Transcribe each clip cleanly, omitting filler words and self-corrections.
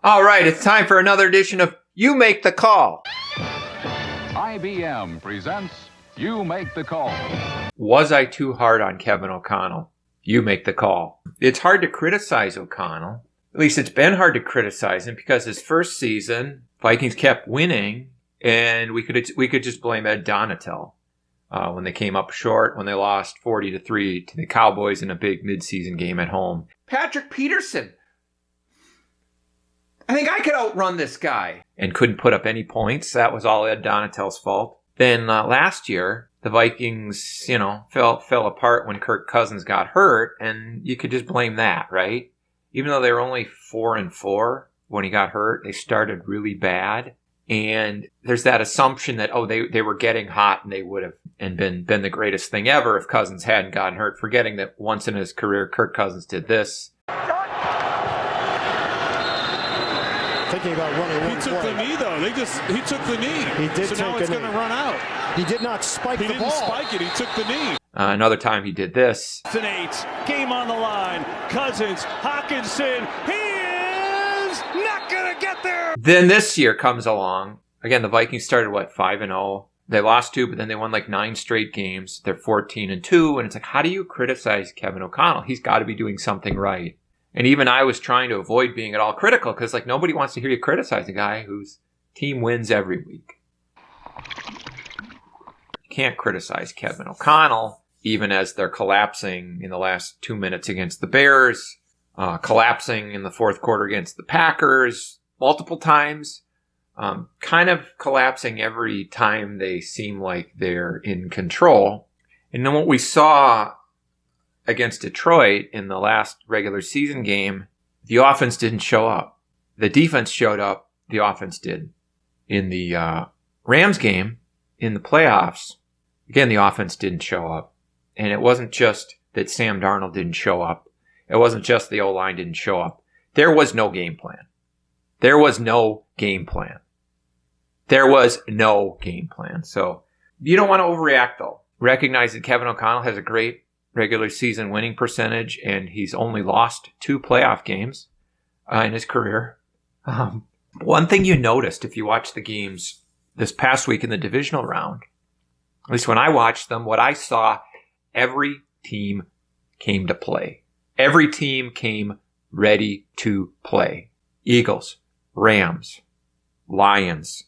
All right, it's time for another edition of You Make the Call. IBM presents You Make the Call. Was I too hard on Kevin O'Connell? You make the call. It's hard to criticize O'Connell. At least it's been hard to criticize him because his first season, Vikings kept winning, and we could just blame Ed Donatel when they came up short, when they lost 40-3 to the Cowboys in a big midseason game at home. Patrick Peterson. I think I could outrun this guy. And couldn't put up any points. That was all Ed Donatel's fault. Then last year, the Vikings, fell apart when Kirk Cousins got hurt, and you could just blame that, right? Even though they were only 4-4 when he got hurt, they started really bad. And there's that assumption that, they were getting hot and they would have been the greatest thing ever if Cousins hadn't gotten hurt, forgetting that once in his career, Kirk Cousins did this. Thinking about running one He took play. the knee, though. He took the knee. He did so take now it's going to run out. He did not spike the ball. He didn't spike it. He took the knee. Another time he did this. It's an 8. Game on the line. Cousins, Hawkinson. He is not going to get there. Then this year comes along. Again, the Vikings started, 5-0. They lost 2, but then they won 9 straight games. They're 14-2. And it's like, how do you criticize Kevin O'Connell? He's got to be doing something right. And even I was trying to avoid being at all critical because, nobody wants to hear you criticize a guy whose team wins every week. You can't criticize Kevin O'Connell, even as they're collapsing in the last 2 minutes against the Bears, collapsing in the fourth quarter against the Packers multiple times, kind of collapsing every time they seem like they're in control. And then what we saw against Detroit in the last regular season game, the offense didn't show up. The defense showed up. The offense did. In the Rams game, in the playoffs, again, the offense didn't show up. And it wasn't just that Sam Darnold didn't show up. It wasn't just the O-line didn't show up. There was no game plan. There was no game plan. There was no game plan. So you don't want to overreact, though. Recognize that Kevin O'Connell has a great regular season winning percentage, and he's only lost 2 playoff games in his career. One thing you noticed if you watched the games this past week in the divisional round, at least when I watched them, what I saw, every team came to play. Every team came ready to play. Eagles, Rams, Lions,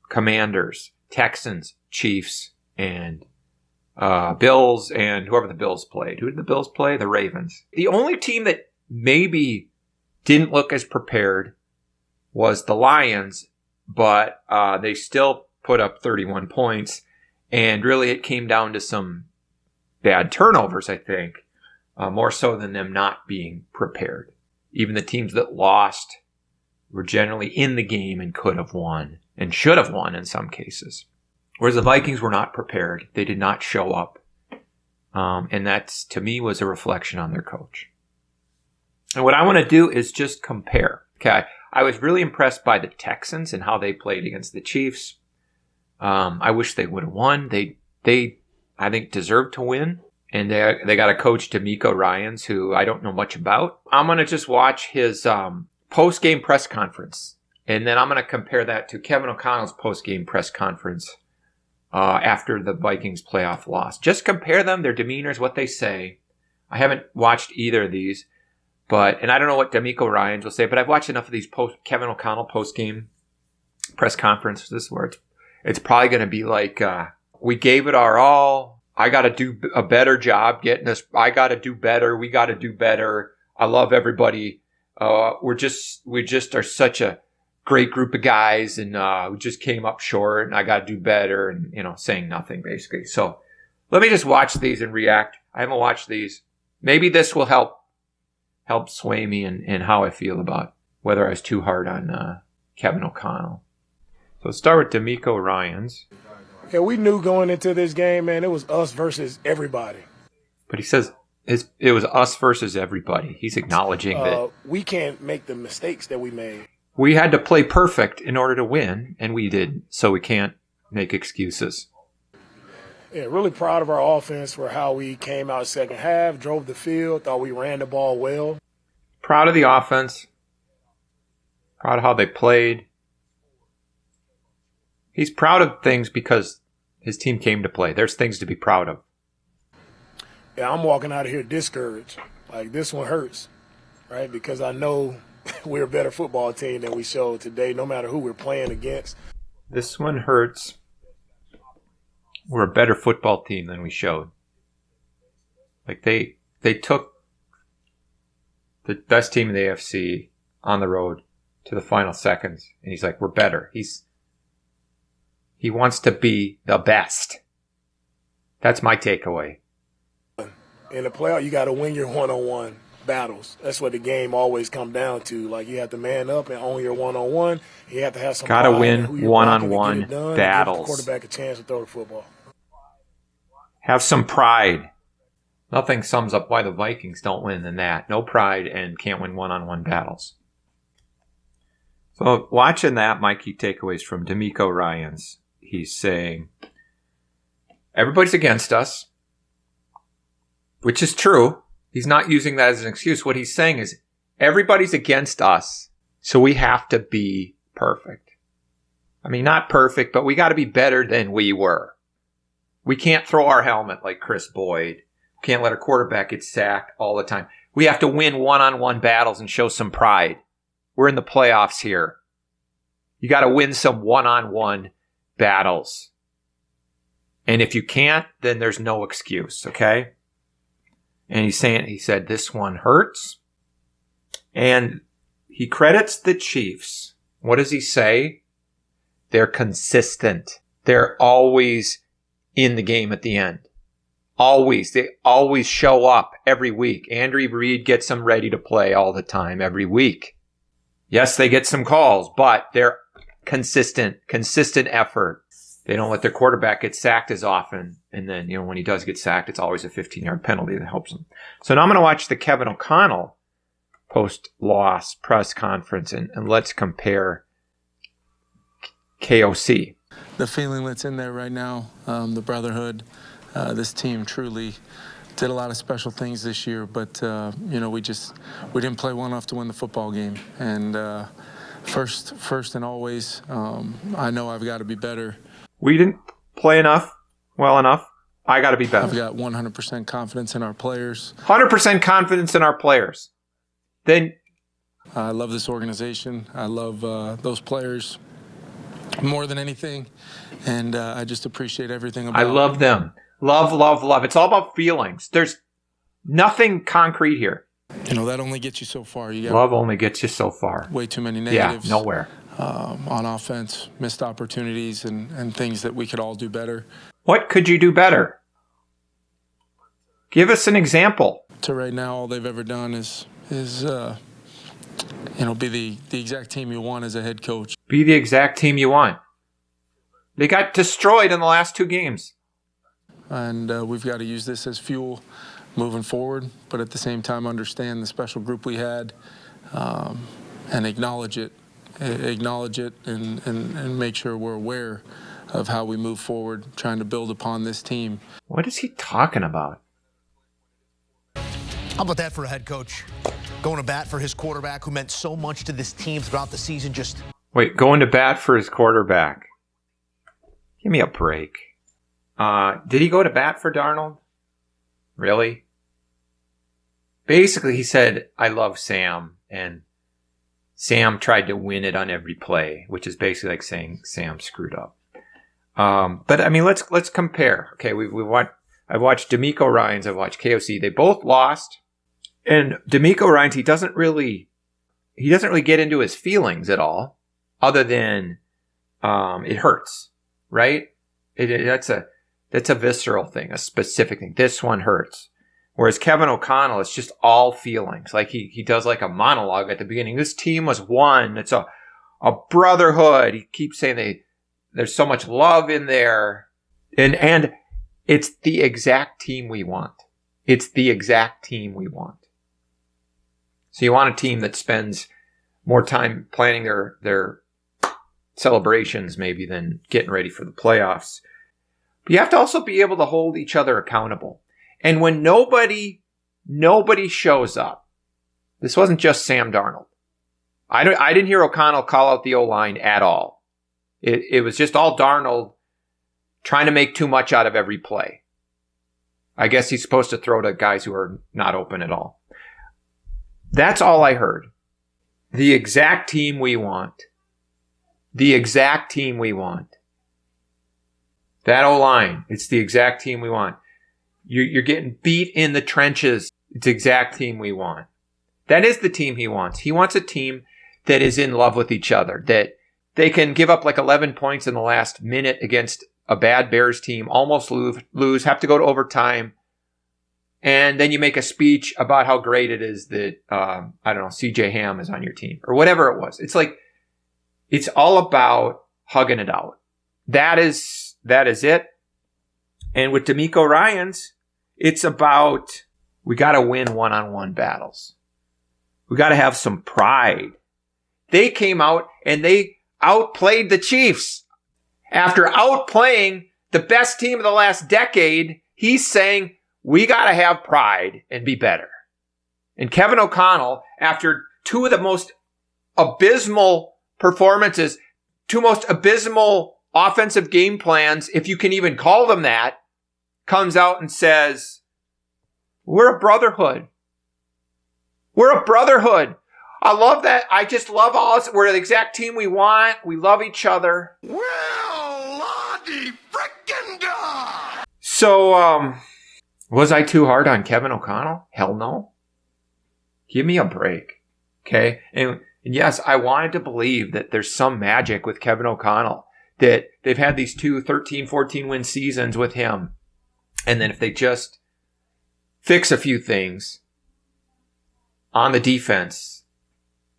Commanders, Texans, Chiefs, and Bills, and whoever the Bills played. Who did the Bills play? The Ravens. The only team that maybe didn't look as prepared was the Lions, but they still put up 31 points. And really it came down to some bad turnovers, I think, more so than them not being prepared. Even the teams that lost were generally in the game and could have won, and should have won in some cases. Whereas the Vikings were not prepared. They did not show up. And that, to me, was a reflection on their coach. And what I want to do is just compare. Okay, I was really impressed by the Texans and how they played against the Chiefs. I wish they would have won. They I think, deserved to win. And they got a coach, Demeco Ryans, who I don't know much about. I'm going to just watch his post-game press conference. And then I'm going to compare that to Kevin O'Connell's post-game press conference after the Vikings playoff loss. Just compare them, their demeanors, what they say. I haven't watched either of these, and I don't know what Demeco Ryans will say, but I've watched enough of these Kevin O'Connell post-game press conferences where it's probably going to be like, we gave it our all. I got to do a better job getting us. I got to do better. We got to do better. I love everybody. We just are such a great group of guys, and we just came up short, and I got to do better, and, saying nothing, basically. So let me just watch these and react. I haven't watched these. Maybe this will help sway me in how I feel about whether I was too hard on Kevin O'Connell. So let's start with Demeco Ryans. Yeah, we knew going into this game, man, it was us versus everybody. But he says it was us versus everybody. He's acknowledging that we can't make the mistakes that we made. We had to play perfect in order to win, and we did. So we can't make excuses. Yeah, really proud of our offense for how we came out second half, drove the field, thought we ran the ball well. Proud of the offense. Proud of how they played. He's proud of things because his team came to play. There's things to be proud of. Yeah, I'm walking out of here discouraged. Like, this one hurts, right? Because I know we're a better football team than we showed today, no matter who we're playing against. This one hurts. We're a better football team than we showed. Like, they took the best team in the AFC on the road to the final seconds, and he's like, we're better. He wants to be the best. That's my takeaway. In the playoff, you got to win your one-on-one battles. That's what the game always comes down to. Like, you have to man up and own your one-on-one. You have to have some. Got to win one-on-one battles. Give the quarterback a chance to throw the football. Have some pride. Nothing sums up why the Vikings don't win than that. No pride and can't win one-on-one battles. So watching that, my key takeaways from Demeco Ryans. He's saying, everybody's against us, which is true. He's not using that as an excuse. What he's saying is, everybody's against us, so we have to be perfect. I mean, not perfect, but we got to be better than we were. We can't throw our helmet like Chris Boyd. Can't let a quarterback get sacked all the time. We have to win one-on-one battles and show some pride. We're in the playoffs here. You got to win some one-on-one battles. And if you can't, then there's no excuse, okay? And he said, this one hurts. And he credits the Chiefs. What does he say? They're consistent. They're always in the game at the end. Always. They always show up every week. Andy Reid gets them ready to play all the time, every week. Yes, they get some calls, but they're consistent effort. They don't let their quarterback get sacked as often. And then, when he does get sacked, it's always a 15-yard penalty that helps him. So now I'm going to watch the Kevin O'Connell post-loss press conference, and let's compare KOC. The feeling that's in there right now, the brotherhood, this team truly did a lot of special things this year, but we didn't play well enough to win the football game. And first and always, I know I've got to be better. We didn't play well enough. I got to be better. I've got 100% confidence in our players. 100% confidence in our players. Then I love this organization. I love those players more than anything, and I just appreciate everything about I love them. Love. It's all about feelings. There's nothing concrete here. That only gets you so far. Love only gets you so far. Way too many negatives. Yeah, nowhere. On offense, missed opportunities and things that we could all do better. What could you do better? Give us an example. To right now, all they've ever done is be the exact team you want as a head coach. Be the exact team you want. They got destroyed in the last 2 games. And we've got to use this as fuel moving forward, but at the same time understand the special group we had and acknowledge it and make sure we're aware of how we move forward, trying to build upon this team. What is he talking about? How about that for a head coach? Going to bat for his quarterback who meant so much to this team throughout the season. Wait, going to bat for his quarterback. Give me a break. Did he go to bat for Darnold? Really? Basically, he said, I love Sam, and Sam tried to win it on every play, which is basically like saying Sam screwed up. But I mean, let's compare. Okay, I've watched Demeco Ryans, I've watched KOC. They both lost, and Demeco Ryans, he doesn't really get into his feelings at all, other than it hurts, right? That's a visceral thing, a specific thing. This one hurts. Whereas Kevin O'Connell, it's just all feelings. Like he does like a monologue at the beginning. This team was one. It's a brotherhood. He keeps saying there's so much love in there. And it's the exact team we want. It's the exact team we want. So you want a team that spends more time planning their celebrations maybe than getting ready for the playoffs. But you have to also be able to hold each other accountable. And when nobody shows up, this wasn't just Sam Darnold. I didn't hear O'Connell call out the O-line at all. It was just all Darnold trying to make too much out of every play. I guess he's supposed to throw to guys who are not open at all. That's all I heard. The exact team we want. The exact team we want. That O-line, it's the exact team we want. You're getting beat in the trenches. It's the exact team we want. That is the team he wants. He wants a team that is in love with each other, that they can give up like 11 points in the last minute against a bad Bears team, almost lose, have to go to overtime, and then you make a speech about how great it is that, CJ Ham is on your team, or whatever it was. It's like, it's all about hugging it out. That is it. And with Demeco Ryans, it's about, we got to win one-on-one battles. We got to have some pride. They came out and they outplayed the Chiefs. After outplaying the best team of the last decade, he's saying, we got to have pride and be better. And Kevin O'Connell, after two of the most abysmal performances, two most abysmal offensive game plans, if you can even call them that, comes out and says, we're a brotherhood. We're a brotherhood. I love that. I just love all this. We're the exact team we want. We love each other. Well, Lottie frickin' da! So, was I too hard on Kevin O'Connell? Hell no. Give me a break. Okay? And yes, I wanted to believe that there's some magic with Kevin O'Connell, that they've had these 2 13, 14 win seasons with him. And then if they just fix a few things on the defense,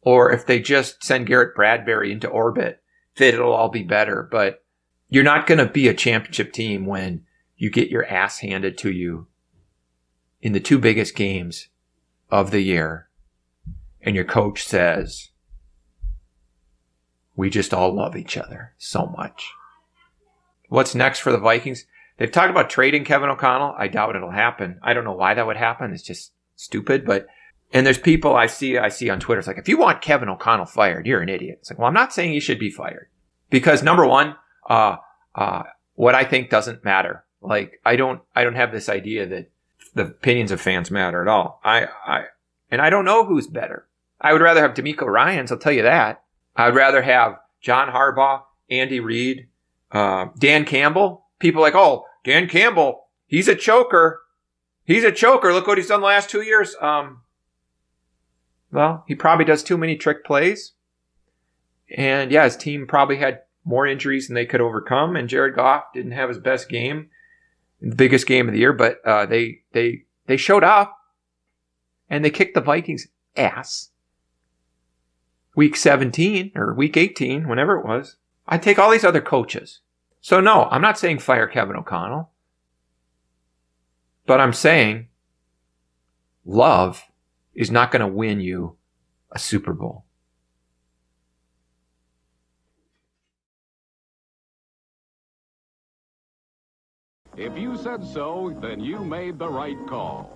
or if they just send Garrett Bradbury into orbit, that it'll all be better. But you're not going to be a championship team when you get your ass handed to you in the 2 biggest games of the year, and your coach says, we just all love each other so much. What's next for the Vikings? They've talked about trading Kevin O'Connell. I doubt it'll happen. I don't know why that would happen. It's just stupid. And there's people I see on Twitter. It's like, if you want Kevin O'Connell fired, you're an idiot. It's like, well, I'm not saying he should be fired, because number one, what I think doesn't matter. Like, I don't have this idea that the opinions of fans matter at all. And I don't know who's better. I would rather have Demeco Ryans. I'll tell you that. I'd rather have John Harbaugh, Andy Reid, Dan Campbell. People like, oh, Dan Campbell, he's a choker. He's a choker. Look what he's done the last 2 years. Well, he probably does too many trick plays. And yeah, his team probably had more injuries than they could overcome. And Jared Goff didn't have his best game, the biggest game of the year, but they showed up and they kicked the Vikings' ass. Week 17 or week 18, whenever it was. I'd take all these other coaches. So no, I'm not saying fire Kevin O'Connell. But I'm saying love is not going to win you a Super Bowl. If you said so, then you made the right call.